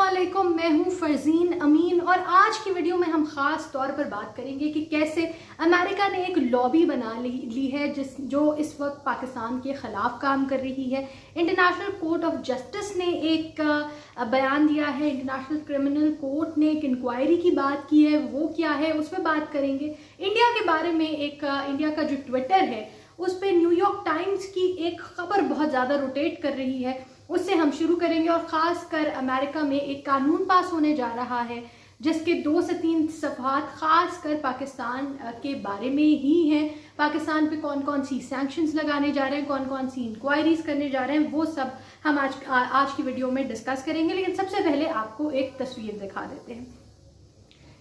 अस्सलामुअलैकुम, मैं हूं फरजीन अमीन और आज की वीडियो में हम खास तौर पर बात करेंगे कि कैसे अमेरिका ने एक लॉबी बना ली है जो इस वक्त पाकिस्तान के खिलाफ काम कर रही है। इंटरनेशनल कोर्ट ऑफ जस्टिस ने एक बयान दिया है, इंटरनेशनल क्रिमिनल कोर्ट ने एक इंक्वायरी की बात की है, वो क्या है उस पर बात करेंगे। इंडिया के बारे में इंडिया का जो ट्विटर है उस पर न्यूयॉर्क टाइम्स की एक खबर बहुत ज़्यादा रोटेट कर रही है, उससे हम शुरू करेंगे। और ख़ासकर अमेरिका में एक कानून पास होने जा रहा है जिसके 2 से 3 सफ़हात खासकर पाकिस्तान के बारे में ही हैं। पाकिस्तान पे कौन कौन सी सैंक्शंस लगाने जा रहे हैं, कौन कौन सी इंक्वायरीज करने जा रहे हैं, वो सब हम आज की वीडियो में डिस्कस करेंगे। लेकिन सबसे पहले आपको एक तस्वीर दिखा देते हैं।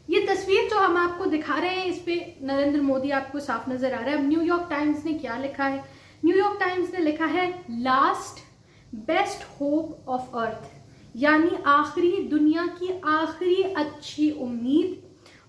ये तस्वीर जो हम आपको दिखा रहे हैं इस पे नरेंद्र मोदी आपको साफ नजर आ रहा है। अब न्यूयॉर्क टाइम्स ने क्या लिखा है? न्यूयॉर्क टाइम्स ने लिखा है last best hope of earth, यानी आखिरी दुनिया की आखिरी अच्छी उम्मीद,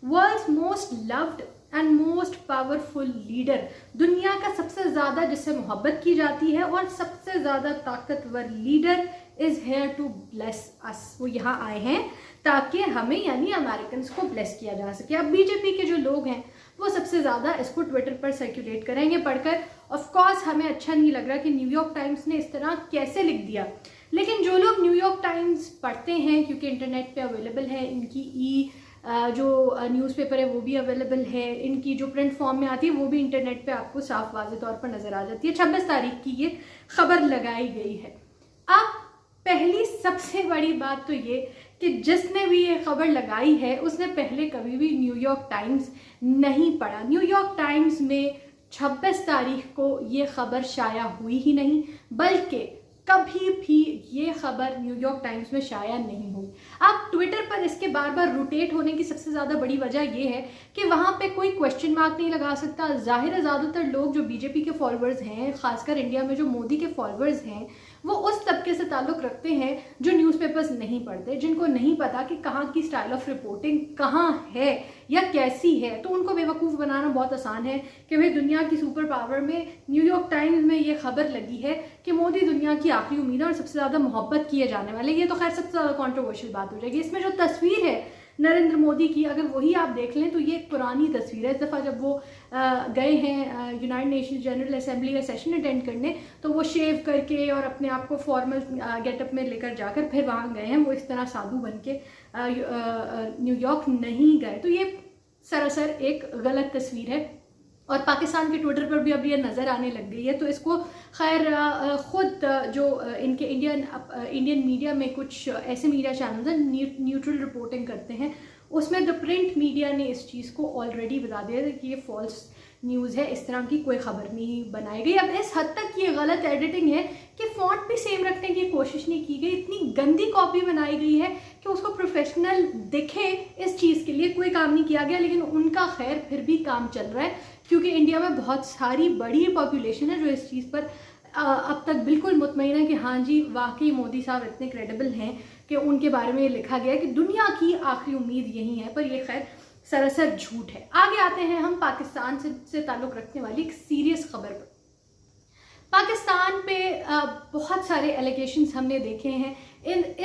world's most loved and most powerful leader, दुनिया का सबसे ज्यादा जिससे मोहब्बत की जाती है और सबसे ज्यादा ताकतवर leader is here to bless us. वो यहाँ आए हैं ताकि हमें यानी अमेरिकन को ब्लेस किया जा सके। अब बीजेपी के जो लोग हैं वो सबसे ज्यादा इसको ट्विटर पर सर्कुलेट करेंगे पढ़कर। ऑफ कोर्स हमें अच्छा नहीं लग रहा कि न्यूयॉर्क टाइम्स ने इस तरह कैसे लिख दिया, लेकिन जो लोग न्यूयॉर्क टाइम्स पढ़ते हैं क्योंकि इंटरनेट पे अवेलेबल है, इनकी जो न्यूज़पेपर है वो भी अवेलेबल है, इनकी जो प्रिंट फॉर्म में आती है वो भी इंटरनेट पे आपको साफ वाज़ेह तौर पर नजर आ जाती है। 26 तारीख की ये खबर लगाई गई है। अब पहली सबसे बड़ी बात तो ये कि जिसने भी ये खबर लगाई है उसने पहले कभी भी न्यूयॉर्क टाइम्स नहीं पढ़ा। न्यूयॉर्क टाइम्स में 26 तारीख को ये खबर शाया हुई ही नहीं, बल्कि कभी भी ये खबर न्यूयॉर्क टाइम्स में शाया नहीं हुई। अब ट्विटर पर इसके बार बार रोटेट होने की सबसे ज़्यादा बड़ी वजह ये है कि वहाँ पे कोई क्वेश्चन मार्क नहीं लगा सकता। जाहिर है ज़्यादातर लोग जो बीजेपी के फॉलोअर्स हैं, खासकर इंडिया में जो मोदी के फॉलोअर्स हैं, वो उस तबके से ताल्लुक़ रखते हैं जो न्यूज़पेपर्स नहीं पढ़ते, जिनको नहीं पता कि कहाँ की स्टाइल ऑफ रिपोर्टिंग कहाँ है या कैसी है। तो उनको बेवकूफ़ बनाना बहुत आसान है कि भाई दुनिया की सुपर पावर में न्यूयॉर्क टाइम्स में ये खबर लगी है कि मोदी दुनिया की आखिरी उम्मीद है और सबसे ज़्यादा मोहब्बत किए जाने वाले। ये तो खैर सबसे ज़्यादा कॉन्ट्रोवर्शियल बात हो जाएगी। इसमें जो तस्वीर है नरेंद्र मोदी की, अगर वही आप देख लें तो ये एक पुरानी तस्वीर है। इस दफ़ा जब वो गए हैं यूनाइटेड नेशंस जनरल असेंबली का सेशन अटेंड करने, तो वो शेव करके और अपने आप को फॉर्मल गेटअप में लेकर जाकर फिर वहाँ गए हैं। वो इस तरह साधु बन के न्यूयॉर्क नहीं गए। तो ये सरासर एक गलत तस्वीर है और पाकिस्तान के ट्विटर पर भी अब ये नज़र आने लग गई है। तो इसको खैर ख़ुद जो इनके इंडियन मीडिया में कुछ ऐसे मीडिया चैनल हैं न्यूट्रल रिपोर्टिंग करते हैं, उसमें द प्रिंट मीडिया ने इस चीज़ को ऑलरेडी बता दिया था कि ये फॉल्स न्यूज़ है, इस तरह की कोई खबर नहीं बनाई गई। अब इस हद तक ये गलत एडिटिंग है कि फॉन्ट भी सेम रखने की कोशिश नहीं की गई, इतनी गंदी कॉपी बनाई गई है कि उसको प्रोफेशनल दिखे, इस चीज़ के लिए कोई काम नहीं किया गया। लेकिन उनका खैर फिर भी काम चल रहा है क्योंकि इंडिया में बहुत सारी बड़ी पॉपुलेशन है जो इस चीज़ पर अब तक बिल्कुल मुतमईन है कि हाँ जी वाकई मोदी साहब इतने क्रेडिबल हैं कि उनके बारे में लिखा गया कि दुनिया की आखिरी उम्मीद यही है, पर यह खैर सरासर झूठ है। आगे आते हैं हम पाकिस्तान से ताल्लुक़ रखने वाली एक सीरियस खबर पर। पाकिस्तान पे बहुत सारे एलिगेशंस हमने देखे हैं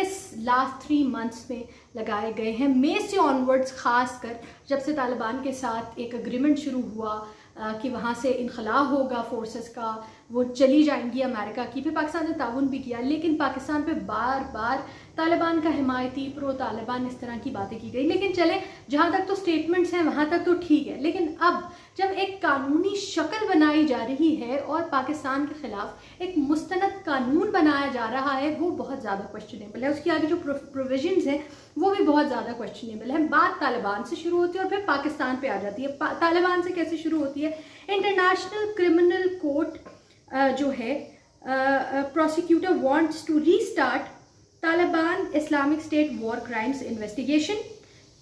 इस लास्ट 3 मंथ्स में लगाए गए हैं। मई से ऑनवर्ड्स, खासकर जब से तालिबान के साथ एक अग्रीमेंट शुरू हुआ कि वहाँ से इनखला होगा फोर्सेस का, वो चली जाएंगी अमेरिका की, फिर पाकिस्तान ने ताउन भी किया, लेकिन पाकिस्तान पे बार बार तालिबान का हिमायती प्रो तालिबान इस तरह की बातें की गई। लेकिन चले जहाँ तक तो स्टेटमेंट्स हैं वहाँ तक तो ठीक है, लेकिन अब जब एक कानूनी शक्ल बनाई जा रही है और पाकिस्तान के खिलाफ एक मुस्तनद कानून बनाया जा रहा है, वो बहुत ज़्यादा क्वेश्चनेबल है। उसके आगे जो प्रोविजंस हैं वो भी बहुत ज़्यादा क्वेश्चनेबल है। बात तालिबान से शुरू होती है और फिर पाकिस्तान पे आ जाती है। तालिबान से कैसे शुरू होती है? इंटरनेशनल क्रिमिनल कोर्ट जो है prosecutor wants to restart Taliban Islamic State war crimes investigation.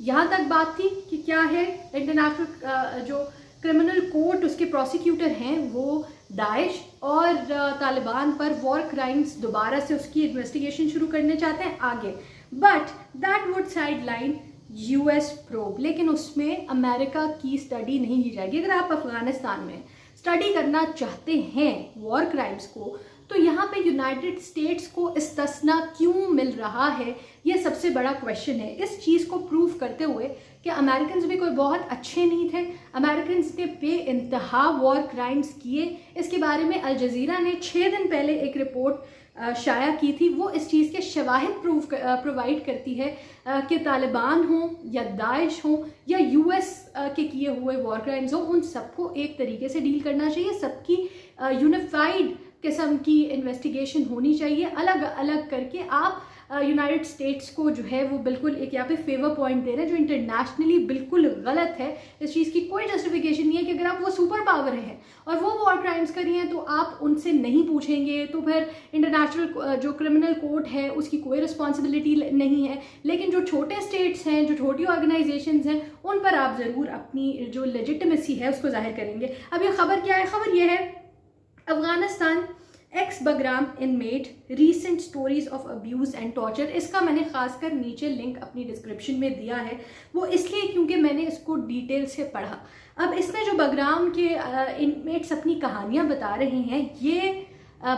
यहाँ तक बात थी कि क्या है, इंटरनेशनल जो क्रिमिनल कोर्ट उसके प्रोसिक्यूटर हैं वो दाइश और तालिबान पर वॉर क्राइम्स दोबारा से उसकी इन्वेस्टिगेशन शुरू करने चाहते हैं आगे, but that would sideline US probe. लेकिन उसमें अमेरिका की स्टडी नहीं की जाएगी। अगर आप अफगानिस्तान में स्टडी करना चाहते हैं वॉर क्राइम्स को, तो यहाँ पे यूनाइटेड स्टेट्स को इस्तिस्ना क्यों मिल रहा है, ये सबसे बड़ा क्वेश्चन है। इस चीज़ को प्रूव करते हुए कि अमेरिकन भी कोई बहुत अच्छे नहीं थे, अमेरिकन ने बेइंतहा वॉर क्राइम्स किए, इसके बारे में अल जज़ीरा ने 6 दिन पहले एक रिपोर्ट शाया की थी। वो इस चीज़ के शवाहिद प्रोवाइड करती है कि तालिबान हो या दाइश हो या यूएस के किए हुए वॉर क्राइम्स हो, उन सबको एक तरीके से डील करना चाहिए, सबकी यूनिफाइड किस्म की इन्वेस्टिगेशन होनी चाहिए। अलग अलग करके आप यूनाइटेड स्टेट्स को जो है वो बिल्कुल एक यहाँ पे फेवर पॉइंट दे रहे हैं, जो इंटरनेशनली बिल्कुल गलत है। इस चीज़ की कोई जस्टिफिकेशन नहीं है कि अगर आप वो सुपर पावर हैं और वो वॉर क्राइम्स करी हैं तो आप उनसे नहीं पूछेंगे, तो फिर इंटरनेशनल जो क्रिमिनल कोर्ट है उसकी कोई रिस्पॉन्सिबिलिटी नहीं है। लेकिन जो छोटे स्टेट्स हैं, जो छोटी ऑर्गेनाइजेशंस हैं, उन पर आप ज़रूर अपनी जो लेजिटिमेसी है उसको जाहिर करेंगे। अब ये खबर क्या है? खबर ये है, Afghanistan x Bagram inmate recent stories of abuse and torture. इसका मैंने खासकर नीचे लिंक अपनी डिस्क्रिप्शन में दिया है, वो इसलिए क्योंकि मैंने इसको डिटेल से पढ़ा। अब इसमें जो बगराम के इनमेट्स अपनी कहानियाँ बता रहे हैं, ये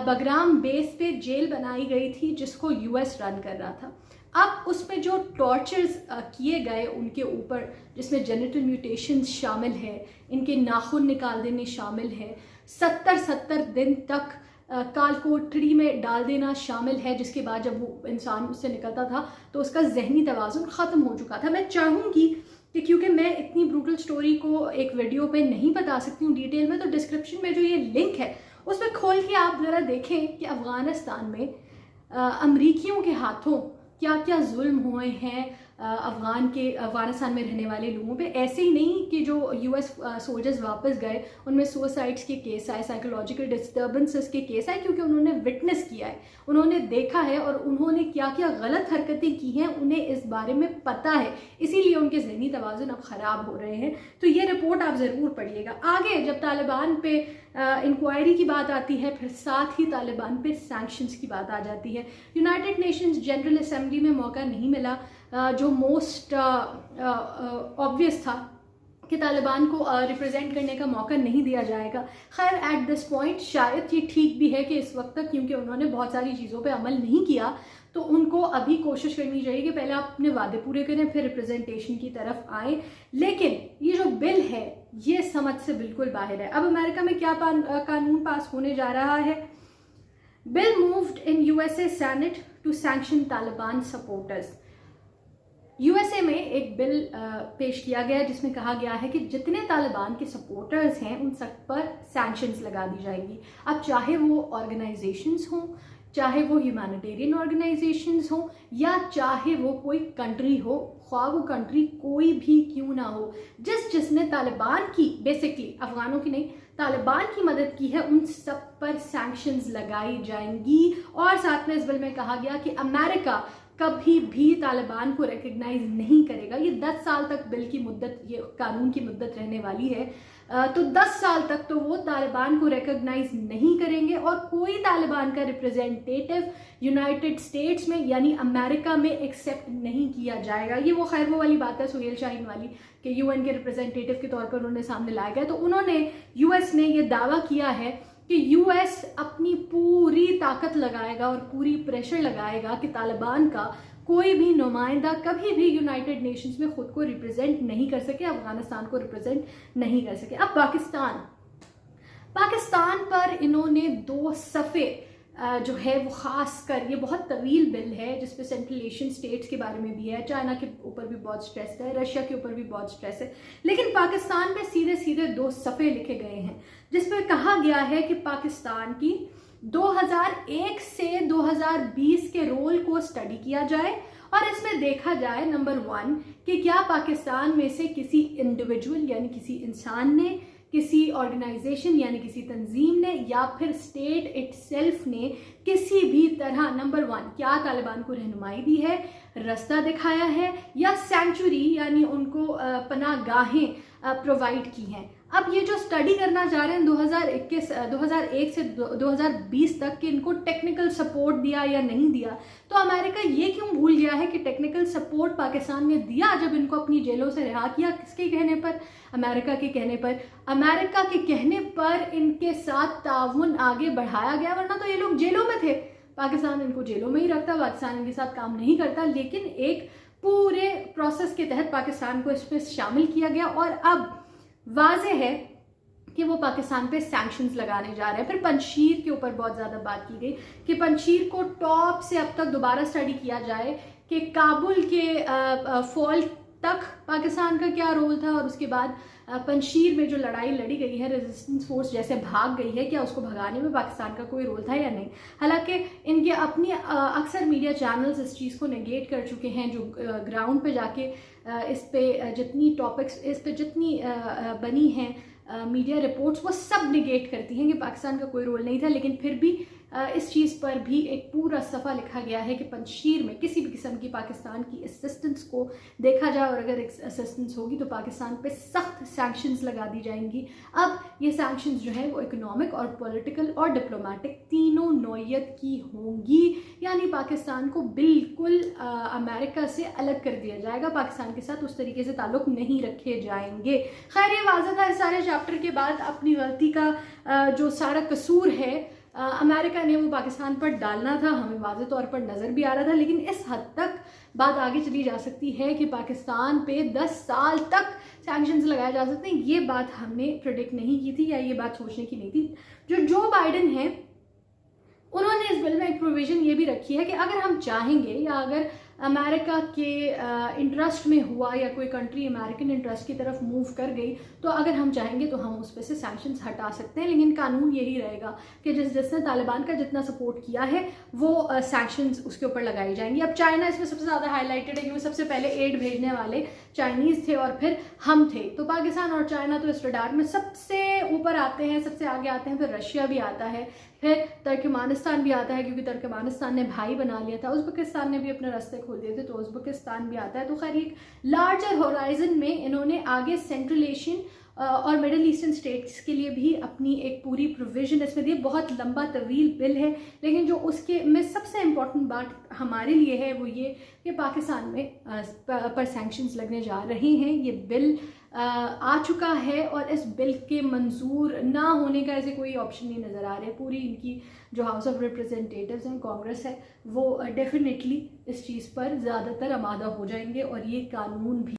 बगराम बेस पे जेल बनाई गई थी जिसको यूएस रन कर रहा था। अब उसमें जो टॉर्चर्स किए गए उनके ऊपर, जिसमें जेनिटल म्यूटेशंस शामिल है, इनके नाखून निकाल देने शामिल है, 70 दिन तक कालकोठरी में डाल देना शामिल है, जिसके बाद जब वो इंसान उससे निकलता था तो उसका जहनी तवाज़ुन ख़त्म हो चुका था। मैं चाहूँगी कि क्योंकि मैं इतनी ब्रूटल स्टोरी को एक वीडियो पे नहीं बता सकती हूँ डिटेल में, तो डिस्क्रिप्शन में जो ये लिंक है उसमें खोल के आप ज़रा देखें कि अफ़गानिस्तान में अमरीकियों के हाथों क्या क्या जुल्म हुए हैं अफ़गानिस्तान में रहने वाले लोगों पे। ऐसे ही नहीं कि जो यूएस सोल्जर्स वापस गए उनमें सुसाइड्स के केस आए, साइकोलॉजिकल डिस्टर्बेंसेस के केस आए, क्योंकि उन्होंने विटनेस किया है, उन्होंने देखा है और उन्होंने क्या क्या गलत हरकतें की हैं उन्हें इस बारे में पता है, इसीलिए उनके ज़हनी तवाज़ुन अब ख़राब हो रहे हैं। तो ये रिपोर्ट आप ज़रूर पढ़िएगा। आगे जब तालिबान पे इंक्वायरी की बात आती है, फिर साथ ही तालिबान पे सैंक्शंस की बात आ जाती है। यूनाइटेड नेशंस जनरल असेंबली में मौका नहीं मिला, जो मोस्ट ऑब्वियस था कि तालिबान को रिप्रेजेंट करने का मौका नहीं दिया जाएगा। खैर एट दिस पॉइंट शायद ये ठीक भी है कि इस वक्त तक, क्योंकि उन्होंने बहुत सारी चीज़ों पे अमल नहीं किया, तो उनको अभी कोशिश करनी चाहिए कि पहले आप अपने वादे पूरे करें, फिर रिप्रेजेंटेशन की तरफ आए। लेकिन ये जो बिल है ये समझ से बिल्कुल बाहर है। अब अमेरिका में क्या कानून पास होने जा रहा है? Bill moved in USA senate to sanction Taliban supporters. USA में एक बिल पेश किया गया जिसमें कहा गया है कि जितने तालिबान के सपोर्टर्स हैं उन सब पर सैंक्शंस लगा दी जाएंगी। अब चाहे वो ऑर्गेनाइजेशंस हों, चाहे वो ह्यूमैनिटेरियन ऑर्गेनाइजेशंस हों, या चाहे वो कोई कंट्री हो, ख्वाह वो कंट्री कोई भी क्यों ना हो, जिसने तालिबान की, बेसिकली अफगानों की नहीं, तालिबान की मदद की है, उन सब पर सैंक्शंस लगाई जाएंगी। और साथ में इस बिल में कहा गया कि अमेरिका कभी भी तालिबान को रिकग्नाइज नहीं करेगा। ये 10 साल तक बिल की मुद्दत, ये कानून की मुद्दत रहने वाली है, तो 10 साल तक तो वो तालिबान को रिकग्नाइज नहीं करेंगे और कोई तालिबान का रिप्रेजेंटेटिव यूनाइटेड स्टेट्स में यानी अमेरिका में एक्सेप्ट नहीं किया जाएगा। ये वो खैर वो वाली बात है सुहेल शाहीन वाली कि यूएन के रिप्रेजेंटेटिव के तौर पर उन्होंने सामने लाया गया। तो उन्होंने, यूएस ने ये दावा किया है कि यूएस अपनी पूरी ताकत लगाएगा और पूरी प्रेशर लगाएगा कि तालिबान का कोई भी नुमाइंदा कभी भी यूनाइटेड नेशंस में खुद को रिप्रेजेंट नहीं कर सके, अफगानिस्तान को रिप्रेजेंट नहीं कर सके। अब पाकिस्तान पर इन्होंने 2 सफ़े जो है वो खास कर, ये बहुत तवील बिल है जिसपे सेंट्रल एशियन स्टेट्स के बारे में भी है, चाइना के ऊपर भी बहुत स्ट्रेस है, रशिया के ऊपर भी बहुत स्ट्रेस है, लेकिन पाकिस्तान पे सीधे सीधे 2 सफ़े लिखे गए हैं जिसपे कहा गया है कि पाकिस्तान की 2001 से 2020 के रोल को स्टडी किया जाए और इसमें देखा जाए नंबर 1 कि क्या पाकिस्तान में से किसी इंडिविजुअल यानी किसी इंसान ने, किसी ऑर्गेनाइजेशन यानी किसी तंजीम ने, या फिर स्टेट इटसेल्फ ने किसी भी तरह नंबर 1 क्या तालिबान को रहनुमाई दी है, रास्ता दिखाया है, या सेंचुरी यानी उनको पनाह गाहें प्रोवाइड की हैं। अब ये जो स्टडी करना चाह रहे हैं 2001 से 2020 तक कि इनको टेक्निकल सपोर्ट दिया या नहीं दिया, तो अमेरिका ये क्यों भूल गया है कि टेक्निकल सपोर्ट पाकिस्तान ने दिया जब इनको अपनी जेलों से रिहा किया? किसके कहने पर? अमेरिका के कहने पर। अमेरिका के कहने पर इनके साथ ताउन आगे बढ़ाया गया, वरना तो ये लोग जेलों में थे। पाकिस्तान इनको जेलों में ही रखता, पाकिस्तान इनके साथ काम नहीं करता, लेकिन एक पूरे प्रोसेस के तहत पाकिस्तान को इसमें शामिल किया गया और अब वाज़ेह है कि वो पाकिस्तान पे सैंक्शंस लगाने जा रहे हैं। फिर पंजशीर के ऊपर बहुत ज़्यादा बात की गई कि पंजशीर को टॉप से अब तक दोबारा स्टडी किया जाए कि काबुल के फॉल तक पाकिस्तान का क्या रोल था और उसके बाद पंजशीर में जो लड़ाई लड़ी गई है, रेजिस्टेंस फोर्स जैसे भाग गई है, क्या उसको भगाने में पाकिस्तान का कोई रोल था या नहीं। हालांकि इनके अपनी अक्सर मीडिया चैनल्स इस चीज़ को नेगेट कर चुके हैं, जो ग्राउंड पे जाके इस पे जितनी टॉपिक्स इस पे जितनी बनी हैं मीडिया रिपोर्ट्स, वो सब निगेट करती हैं कि पाकिस्तान का कोई रोल नहीं था। लेकिन फिर भी इस चीज़ पर भी एक पूरा सफ़ा लिखा गया है कि पंजशीर में किसी भी किस्म की पाकिस्तान की असिस्टेंस को देखा जाए और अगर असिस्टेंस होगी तो पाकिस्तान पे सख्त सैंक्शंस लगा दी जाएंगी। अब ये सैंक्शंस जो है वो इकोनॉमिक और पॉलिटिकल और डिप्लोमेटिक तीनों नौयत की होंगी, यानी पाकिस्तान को बिल्कुल अमेरिका से अलग कर दिया जाएगा, पाकिस्तान के साथ उस तरीके से ताल्लुक़ नहीं रखे जाएंगे। खैर, ये वाज़ह था इस सारे चैप्टर के बाद अपनी गलती का जो सारा कसूर है अमेरिका ने वो पाकिस्तान पर डालना था, हमें वाज़े तौर पर नज़र भी आ रहा था। लेकिन इस हद तक बात आगे चली जा सकती है कि पाकिस्तान पे 10 साल तक सैंक्शंस लगाए जा सकते हैं, ये बात हमने प्रेडिक्ट नहीं की थी या ये बात सोचने की नहीं थी। जो बाइडन है उन्होंने इस बिल में एक प्रोविज़न ये भी रखी है कि अगर हम चाहेंगे या अगर अमेरिका के इंटरेस्ट में हुआ या कोई कंट्री अमेरिकन इंटरेस्ट की तरफ मूव कर गई तो अगर हम चाहेंगे तो हम उस पर से सैंक्शंस हटा सकते हैं। लेकिन कानून यही रहेगा कि जिसने तालिबान का जितना सपोर्ट किया है वो सैंक्शंस उसके ऊपर लगाई जाएंगी। अब चाइना इसमें सबसे ज़्यादा हाईलाइटेड है क्योंकि सबसे पहले एड भेजने वाले चाइनीज़ थे और फिर हम थे, तो पाकिस्तान और चाइना तो इस रडार में सबसे ऊपर आते हैं, सबसे आगे आते हैं। फिर रशिया भी आता है, फिर तुर्कमेनिस्तान भी आता है क्योंकि तुर्कमेनिस्तान ने भाई बना लिया था, उज़्बेकिस्तान ने भी अपने रास्ते खोल दिए थे तो उज़्बेकिस्तान भी आता है। तो खैर एक लार्जर होराइजन में इन्होंने आगे सेंट्रल एशियन और मिडिल ईस्टर्न स्टेट्स के लिए भी अपनी एक पूरी प्रोविजन इसमें दी। बहुत लंबा तवील बिल है, लेकिन जो उसके में सबसे इम्पॉर्टेंट बात हमारे लिए है वो ये कि पाकिस्तान में पर सैंक्शंस लगने जा रहे हैं। ये बिल आ चुका है और इस बिल के मंजूर ना होने का ऐसे कोई ऑप्शन नहीं नज़र आ रहा है। पूरी इनकी जो हाउस ऑफ रिप्रेजेंटेटिव्स हैं, कांग्रेस है, वो डेफिनेटली इस चीज़ पर ज़्यादातर आमादा हो जाएंगे और ये कानून भी